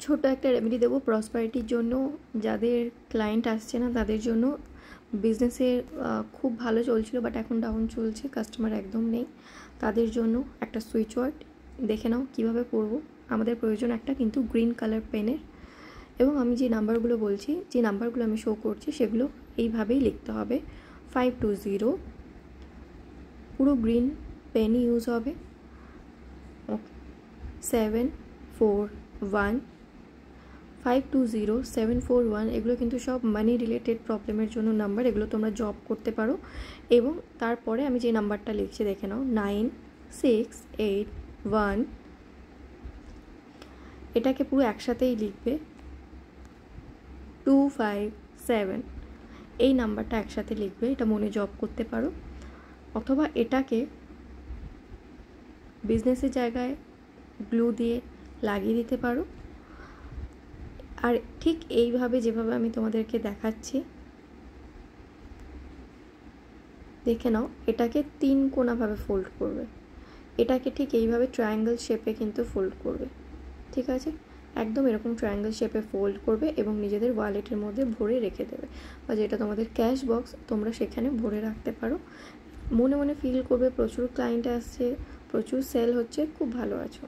ছোট একটা রেমেডি দেবো প্রসপারিটির জন্য, যাদের ক্লায়েন্ট আসছে না তাদের জন্য। বিজনেসে খুব ভালো চলছিল বাট এখন ডাউন চলছে, কাস্টমার একদম নেই, তাদের জন্য একটা সুইচ ওয়ার্ড দেখে নাও কীভাবে পড়বো। আমাদের প্রয়োজন একটা কিন্তু গ্রিন কালার পেনের, এবং আমি যে নাম্বারগুলো বলছি, যে নাম্বারগুলো আমি শো করছি সেগুলো এইভাবেই লিখতে হবে। 520 পুরো গ্রিন পেনই ইউজ হবে। 741 520-741 এগুলো কিন্তু সব মানি রিলেটেড প্রবলেমের জন্য নাম্বার, এগুলো তোমরা জব করতে পারো। এবং তারপরে আমি যে নাম্বারটা লিখছি দেখে নাও, 9681, এটাকে পুরো একসাথেই লিখবে, 257, এই নাম্বারটা একসাথে লিখবে, এটা মনে জব করতে পারো। অথবা এটাকে বিজনেসের জায়গায় গ্লু দিয়ে লাগিয়ে দিতে পারো। আর ঠিক এইভাবে যেভাবে আমি তোমাদেরকে দেখাচ্ছি দেখে নাও, এটাকে 3 কোণাভাবে ফোল্ড করবে, এটাকে ঠিক এইভাবে ট্রায়াঙ্গেল শেপে কিন্তু ফোল্ড করবে, ঠিক আছে? একদম এরকম ট্রায়াঙ্গেল শেপে ফোল্ড করবে এবং নিজেদের ওয়ালেটের মধ্যে ভরে রেখে দেবে, বা যেটা তোমাদের ক্যাশ বক্স তোমরা সেখানে ভরে রাখতে পারো। মনে মনে ফিল করবে প্রচুর ক্লায়েন্ট আসছে, প্রচুর সেল হচ্ছে, খুব ভালো আছো।